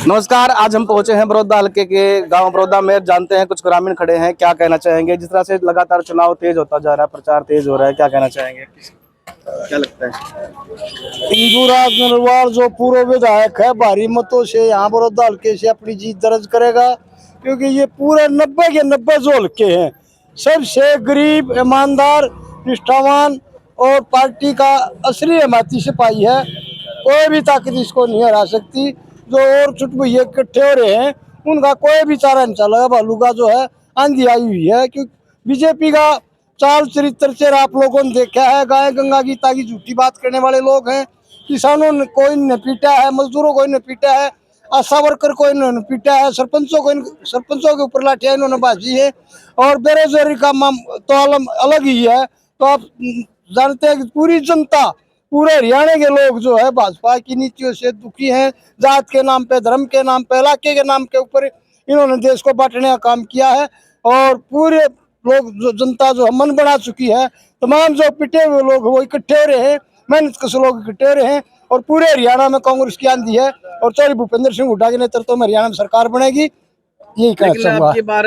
नमस्कार। आज हम पहुंचे हैं बड़ौदा हल्के के गांव बड़ौदा में। जानते हैं कुछ ग्रामीण खड़े हैं, क्या कहना चाहेंगे। जिस तरह से लगातार चुनाव तेज होता जा रहा है, प्रचार तेज हो रहा है, क्या कहना चाहेंगे, क्या लगता है। इंदुराज नरवाल जो पूर्व विधायक है भारी मतों से यहाँ बड़ौदा हल्के से अपनी जीत दर्ज करेगा, क्योंकि ये पूरे 90 के 90 जो हल्के हैं सबसे गरीब, ईमानदार, निष्ठावान और पार्टी का असली हिमायती सिपाही है। कोई भी ताकत इसको नहीं हरा सकती। जो और चुटपुइये इकट्ठे हो रहे हैं उनका कोई भी चारा नहीं चला। भालू का जो है आंधी आई हुई है, क्योंकि बीजेपी का चाल चरित्र चेहरा आप लोगों ने देखा है। गाय गंगा गीता की झूठी बात करने वाले लोग हैं। किसानों ने कोई ने पीटा है, मजदूरों को ने पीटा है, आशा वर्कर को इन्होंने पीटा है, सरपंचों के ऊपर लाठियां इन्होंने बाजी है। और बेरोजगारी का तो अलग ही है। तो आप जानते हैं कि पूरी जनता, पूरे हरियाणा के लोग जो है भाजपा की नीतियों से दुखी हैं। जात के नाम पे, धर्म के नाम पे, इलाके के नाम के ऊपर इन्होंने देश को बांटने का काम किया है। और पूरे लोग जो जनता जो मन बना चुकी है, तमाम जो पिटे हुए लोग वो इकट्ठे हो रहे हैं, मेहनत कश लोग इकट्ठे हो रहे हैं। और पूरे हरियाणा में कांग्रेस की आंधी है और चौधरी भूपेंद्र सिंह हुड्डा के नेतृत्व में हरियाणा में सरकार बनेगी। यही कहना लेकिन चाहूंगा। अब की बार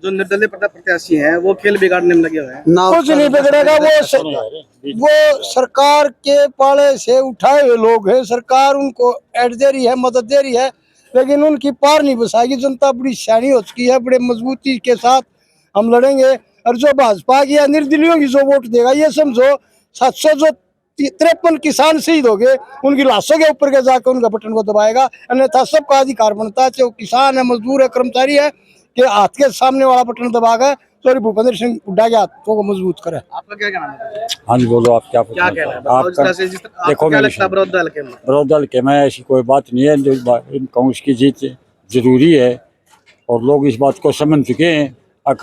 जो निर्दलीय प्रत्याशी हैं वो खेल बिगाड़ने में लगे हुए हैं। कुछ नहीं बिगड़ेगा। वो सरकार के पाले से उठाए हुए लोग हैं। सरकार उनको ऐड दे रही है, मदद दे रही है, लेकिन उनकी पार नहीं बसाएगी। जनता बड़ी सियानी हो चुकी है। बड़े मजबूती के साथ हम लड़ेंगे। और जो भाजपा की या निर्दलियों की जो वोट देगा, ये समझो 700 जो 53 किसान शहीद हो गए, उनकी लाशों के ऊपर के जाकर उनका बटन को दबाएगा। अन्यथा सबका अधिकार बनता है, चाहे वो किसान है, मजदूर है, कर्मचारी है, कि हाथ के सामने वाला बटन दबाकर सॉरी भूपेंद्र सिंह हुड्डा के हाथों को मजबूत करे। आपका क्या कहना है। हाँ जी बोलो, आप क्या क्या कहना है। आपका देखो, क्या लगता है बड़ौदा हल्के में। बड़ौदा हल्के में ऐसी कोई बात नहीं है। जो कांग्रेस की जीत जरूरी है और लोग इस बात को समझ चुके हैं।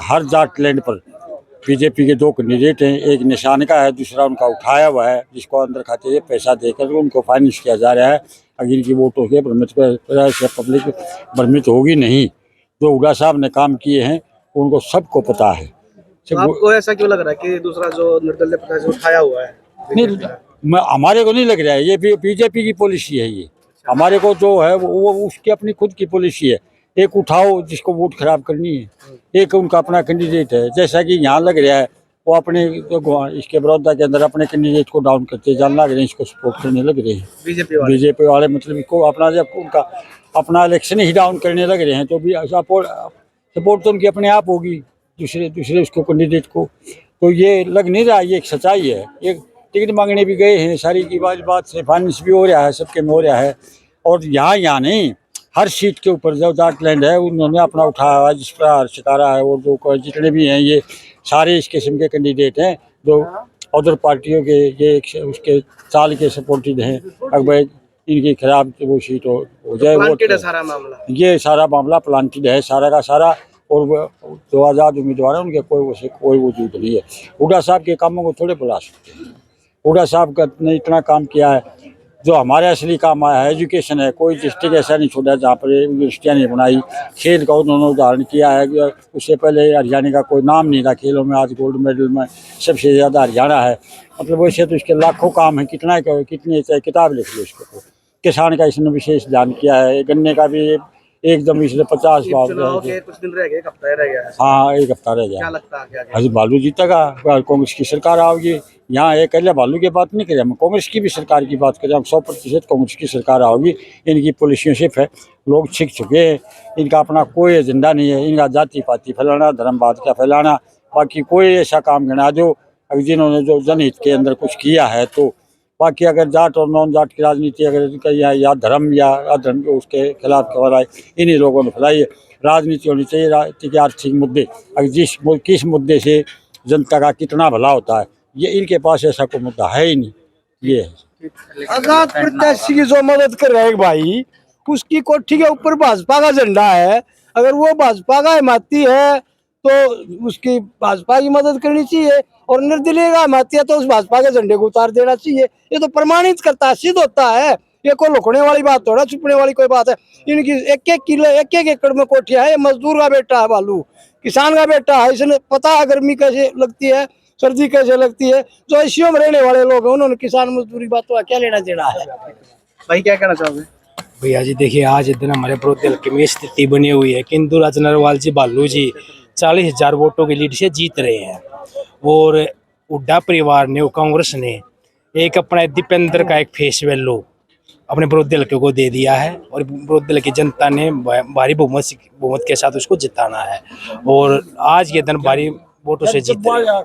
हर जाट लैंड पर बीजेपी के दो कैंडिडेट हैं। एक निशान का है, दूसरा उनका उठाया हुआ है, जिसको अंदर खाते से पैसा देकर उनको फाइनेंस किया जा रहा है। अगर इनकी वोटों के भ्रमित पब्लिक भ्रमित होगी नहीं। जो हुड्डा साहब ने काम किए हैं उनको सबको पता है। तो आपको ऐसा क्यों लग रहा है कि दूसरा जो निर्दलीय प्रत्याशी उठाया हुआ है। नहीं, हमारे को नहीं लग रहा है। ये बीजेपी की पॉलिसी है। ये हमारे को जो है वो उसकी अपनी खुद की पॉलिसी है। एक उठाओ जिसको वोट खराब करनी है, एक उनका अपना कैंडिडेट है। जैसा कि यहाँ लग रहा है वो अपने इसके बड़ौदा के अंदर अपने कैंडिडेट को डाउन करते जान लग रहे हैं, इसको सपोर्ट करने लग रहे हैं बीजेपी वाले। मतलब इसको अपना जब उनका अपना इलेक्शन ही डाउन करने लग रहे हैं, तो भी सपोर्ट तो उनकी अपने आप होगी दूसरे उसको कैंडिडेट को। तो ये लग नहीं रहा, ये एक सच्चाई है। एक टिकट मांगने भी गए हैं, सारी की बात से फाइनेंस भी हो रहा है, सबके में हो रहा है। और यहाँ नहीं, हर सीट के ऊपर जो जाटलैंड है उन्होंने अपना उठाया हुआ, जिस पर सितारा है और जो जितने भी हैं ये सारे इस किस्म के कैंडिडेट हैं जो अदर पार्टियों के ये उसके चाल के सपोर्टेड हैं। अगर इनकी खराब वो सीट हो जाए वो ये सारा मामला प्लांटेड है सारा का सारा। और जो आज़ाद उम्मीदवार है उनके कोई वजूद नहीं है। हुड्डा साहब के कामों को थोड़े बुला सकते हैं। हुड्डा साहब ने इतना काम किया है। जो हमारे असली काम आया है एजुकेशन है। कोई डिस्ट्रिक्ट ऐसा नहीं छोड़ा जहाँ पर यूनिवर्सिटियाँ नहीं बनाई। खेल का उन्होंने उदाहरण किया है। उससे पहले हरियाणा का कोई नाम नहीं था खेलों में, आज गोल्ड मेडल में सबसे ज़्यादा हरियाणा है। मतलब वैसे तो इसके लाखों काम है, कितनी चाहे किताब लिख लो इसको। तो किसान का इसने विशेष ध्यान किया है। गन्ने का भी एकदम इसलिए 50 बार कुछ दिन रह गए, एक हफ्ता रह गया। हाँ, एक हफ्ता रह गया। क्या लगता है अजी भालू जीतेगा, कांग्रेस की सरकार आओगी। यहाँ एक अल्लाह भालू की बात नहीं करें, हम कांग्रेस की भी सरकार की बात करें। हम 100% कांग्रेस की सरकार आओगी। इनकी पॉलिसियों से लोग सीख चुके हैं। इनका अपना कोई एजेंडा नहीं है। इनका जाति पाति फैलाना, धर्मवाद का फैलाना, बाकी कोई ऐसा काम गिना जो जिन्होंने जो जनहित के अंदर कुछ किया है। तो बाकी अगर जाट और नॉन जाट की राजनीति अगर या धर्म या अधर्म उसके खिलाफ खबर आए, इन्हीं लोगों ने फैलाई है। राजनीति होनी चाहिए, राजनीति के आर्थिक मुद्दे, अगर किस मुद्दे से जनता का कितना भला होता है, ये इनके पास ऐसा कोई मुद्दा है ही नहीं। ये है आजाद प्रत्याशी की जो मदद कर रहे हैं भाई, उसकी कोठी के ऊपर भाजपा का झंडा है। अगर वो भाजपा का हिमायती है तो उसकी भाजपा की मदद करनी चाहिए, और निर्दलीय का हिमायती है तो उस भाजपा के झंडे को उतार देना चाहिए। ये तो प्रमाणित करता है, सिद्ध होता है। ये कोई लुकने वाली बात थोड़ा, छुपने वाली कोई बात है। इनकी एक एक किलो एक एक एकड़ में कोठियां है। ये मजदूर का बेटा है भालू, किसान का बेटा है। इसने पता है गर्मी कैसे लगती है, सर्दी कैसे लगती है। जो एशियो में रहने वाले लोग हैं उन्होंने किसान मजदूरी बातों का क्या लेना देना है। भाई क्या कहना चाहोगे। भैया जी देखिए, आज दिन हमारे बड़ौदा हल्के में स्थिति बनी हुई है कि इंदुराज नरवाल जी भालू जी 40,000 वोटों की लीड से जीत रहे हैं। और हुड्डा परिवार ने, कांग्रेस ने एक अपना दीपेंद्र का एक फेस वैल्यू अपने बड़ौदा हल्के को दे दिया है और बड़ौदा हल्के जनता ने भारी बहुमत के साथ उसको जिताना है और आज के दिन भारी वोटों से जीत रहे हैं।